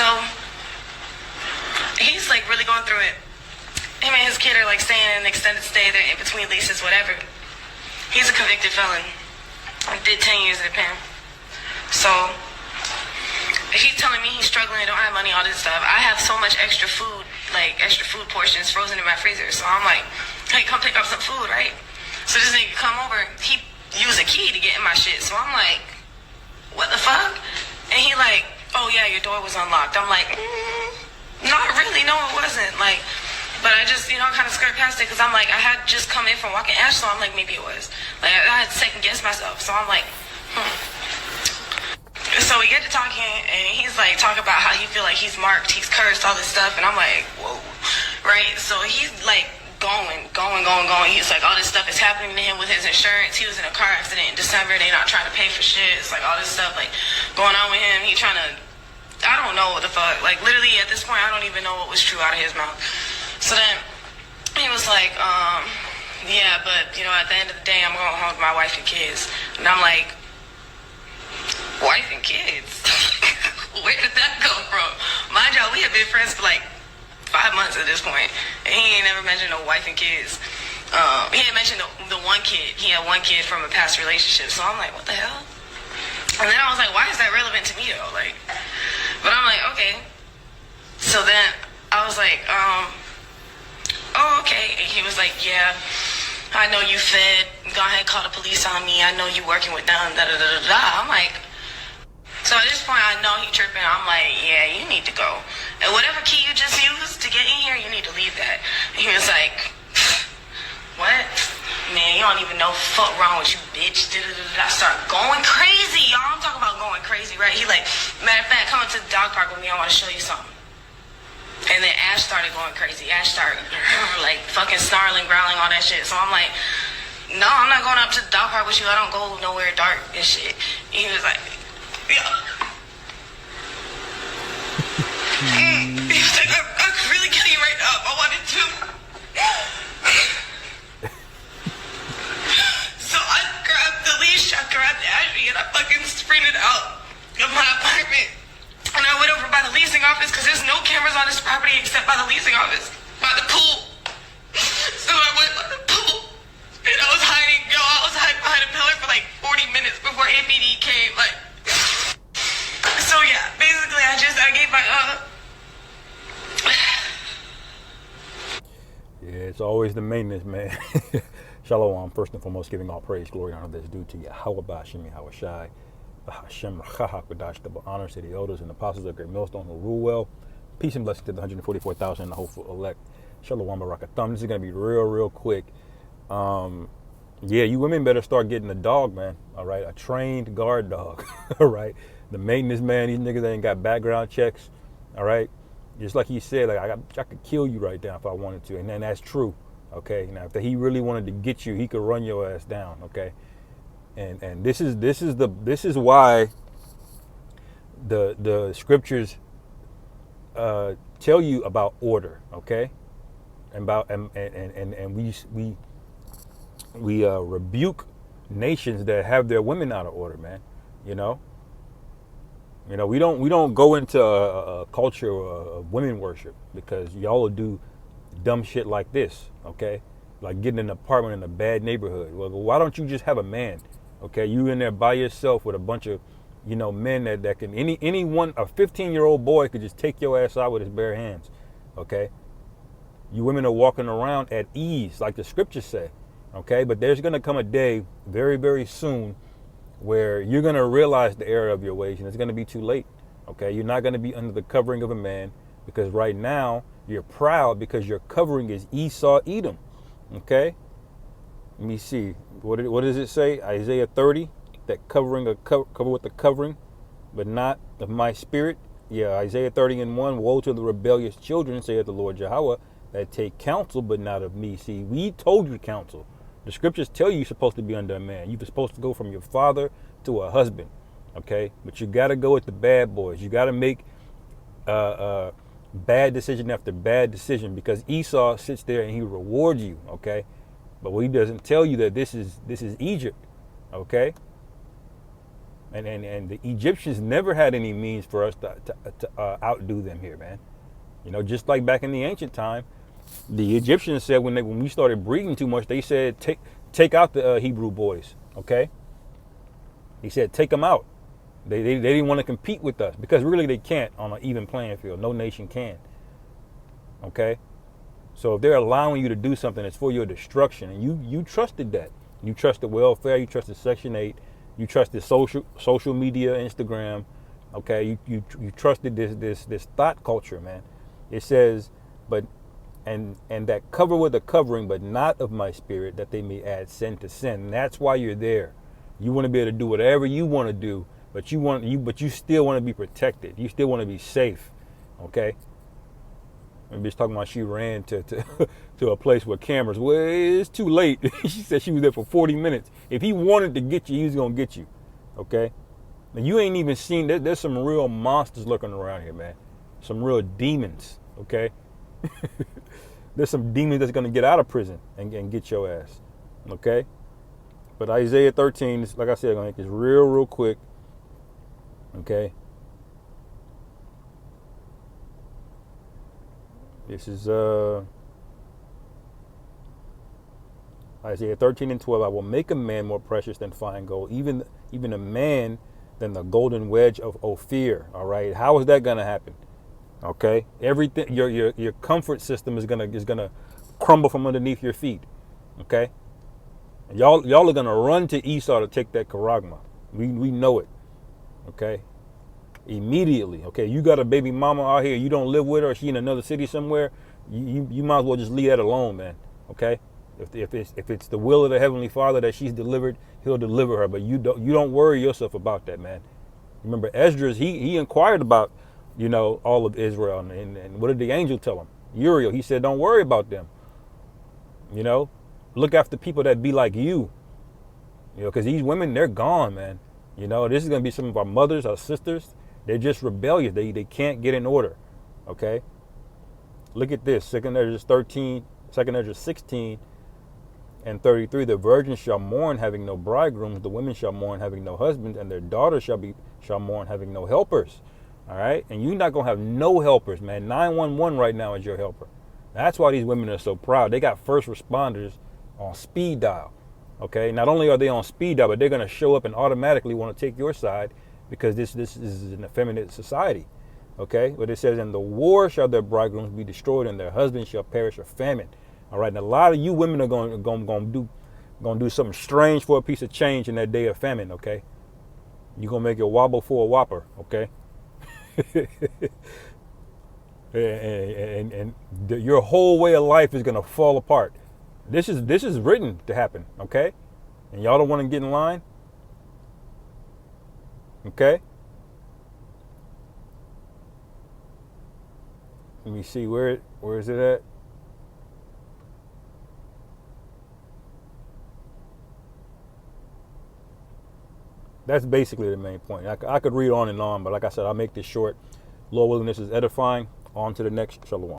So he's like really going through it. Him and his kid are like staying in an extended stay. They're in between leases, whatever. He's a convicted felon. I did 10 years in the pen. So he's telling me he's struggling, don't have money, all this stuff. I have so much extra food, like extra food portions frozen in my freezer. So I'm like, hey, come pick up some food, right? So this nigga come over, he used a key to get in my shit. So I'm like, what the fuck? And he like, oh yeah, your door was unlocked. I'm like, not really, no it wasn't. Like, but I just, kind of skirt past it because I'm like, I had just come in from walking Ash, so I'm like, maybe it was. Like, I had second guessed myself. So I'm like, So we get to talking, and he's like talking about how he feel like he's marked, he's cursed, all this stuff, and I'm like, whoa, right? So he's like going. He's like, all this stuff is happening to him with his insurance. He was in a car accident in December. They not trying to pay for shit. It's like all this stuff like going on with him. He trying to, I don't know what the fuck. Like literally at this point, I don't even know what was true out of his mouth. So then he was like, yeah, but at the end of the day, I'm going home with my wife and kids. And I'm like, wife and kids? Where did that come from? Mind y'all, we have been friends for like 5 months at this point, and he ain't never mentioned no wife and kids. He had mentioned the one kid. He had one kid from a past relationship. So I'm like, what the hell? And then I was like, why is that relevant to me though? Like, but I'm like, okay. So then I was like, oh, okay. And he was like, yeah, I know you fed. Go ahead, call the police on me. I know you working with them. Da da da da da. I'm like, so at this point, I know he tripping. I'm like, yeah, you need to go. And whatever key you just used to get in here, you need to leave that. And he was like, what? Man, you don't even know fuck wrong with you, bitch. I start going crazy, y'all. I'm talking about going crazy, right? He like, matter of fact, come to the dog park with me. I want to show you something. And then Ash started going crazy. Ash started like fucking snarling, growling, all that shit. So I'm like, no, I'm not going up to the dog park with you. I don't go nowhere dark and shit. He was like, yeah. He was like, I could really kill you right now if I wanted to. So I grabbed the leash, I grabbed Ashley, and I fucking sprinted out of my apartment. And I went over by the leasing office because there's no cameras on this property except by the leasing office, by the pool. So I went by the pool, and I was hiding, I was hiding behind a pillar for like 40 minutes before APD came, like. So yeah, basically I gave my, Yeah, it's always the maintenance, man. Shalom, first and foremost, giving all praise, glory, honor that's due to Yahweh Bashim, Yahweh Shai. Hashem Rachach B'dash, double honors to the elders and apostles of great millstone who rule well. Peace and blessings to the 144,000 and the hopeful elect. Shalom Barakatham. This is gonna be real quick. Yeah, you women better start getting a dog, man. All right, a trained guard dog. All right, the maintenance man. These niggas ain't got background checks. All right, just like he said, like I could kill you right now if I wanted to, and then that's true. Okay, now if he really wanted to get you, he could run your ass down. Okay. And this is why the scriptures tell you about order, okay? And we rebuke nations that have their women out of order, man. We don't go into a culture of women worship because y'all will do dumb shit like this, okay? Like getting an apartment in a bad neighborhood. Well, why don't you just have a man? Okay, you in there by yourself with a bunch of, men that can, anyone, a 15-year-old boy could just take your ass out with his bare hands, okay? You women are walking around at ease, like the scriptures say, okay? But there's going to come a day very, very soon where you're going to realize the error of your ways, and it's going to be too late, okay? You're not going to be under the covering of a man because right now you're proud because your covering is Esau, Edom, okay? Let me see. What does it say? Isaiah 30, that covering cover with the covering, but not of my spirit. Yeah, Isaiah 30:1. Woe to the rebellious children, saith the Lord Yahweh, that take counsel, but not of me. See, we told you to counsel. The scriptures tell you you're supposed to be under a man. You're supposed to go from your father to a husband, okay? But you got to go with the bad boys. You got to make bad decision after bad decision because Esau sits there and he rewards you, okay? But what he doesn't tell you that this is Egypt, okay? And the Egyptians never had any means for us to outdo them here, man. Just like back in the ancient time, the Egyptians said when we started breeding too much, they said take out the Hebrew boys. Okay, he said take them out. They didn't want to compete with us because really they can't on an even playing field. No nation can. Okay, so if they're allowing you to do something, it's for your destruction, and you trusted that. You trusted welfare. You trusted Section 8. You trusted social media, Instagram. Okay, you trusted this thought culture, man. It says, but and that cover with a covering, but not of my spirit, that they may add sin to sin. And that's why you're there. You want to be able to do whatever you want to do, but you still want to be protected. You still want to be safe. Okay. I'm just talking about she ran to to a place with cameras. Well, it's too late. She said she was there for 40 minutes. If he wanted to get you, he was gonna get you. Okay. And you ain't even seen that. There's some real monsters lurking around here, man. Some real demons. Okay. There's some demons that's gonna get out of prison and get your ass. Okay. But Isaiah 13, like I said, I'm gonna make this real quick. Okay. This is Isaiah 13 and 12. I will make a man more precious than fine gold, even a man than the golden wedge of Ophir. All right. How is that gonna happen? Okay. Everything, your comfort system is gonna crumble from underneath your feet. Okay. And y'all are gonna run to Esau to take that charagma. We know it. Okay. Immediately. Okay. You got a baby mama out here. You don't live with her. She in another city somewhere. You might as well just leave that alone, man. Okay. If it's the will of the Heavenly Father that she's delivered, He'll deliver her. But you don't worry yourself about that, man. Remember, Esdras, he inquired about, all of Israel, and what did the angel tell him? Uriel, he said, don't worry about them. Look after people that be like you. Because these women, they're gone, man. This is gonna be some of our mothers, our sisters. They're just rebellious. They can't get in order. Okay. Look at this. 2 Esdras 16 and 33. The virgins shall mourn, having no bridegrooms. The women shall mourn, having no husbands, and their daughters shall mourn, having no helpers. All right. And you're not gonna have no helpers, man. 911 right now is your helper. That's why these women are so proud. They got first responders on speed dial. Okay. Not only are they on speed dial, but they're gonna show up and automatically want to take your side because this is an effeminate society. Okay. But it says, in the war shall their bridegrooms be destroyed, and their husbands shall perish of famine. All right. And a lot of you women are going to do something strange for a piece of change in that day of famine. Okay. You're going to make it wobble for a whopper. Okay. and your whole way of life is going to fall apart. This is written to happen. Okay. And y'all don't want to get in line. Okay. Let me see, where is it at? That's basically the main point. I could read on and on, but like I said, I'll make this short. Lord willing, this is edifying. On to the next. Shalom.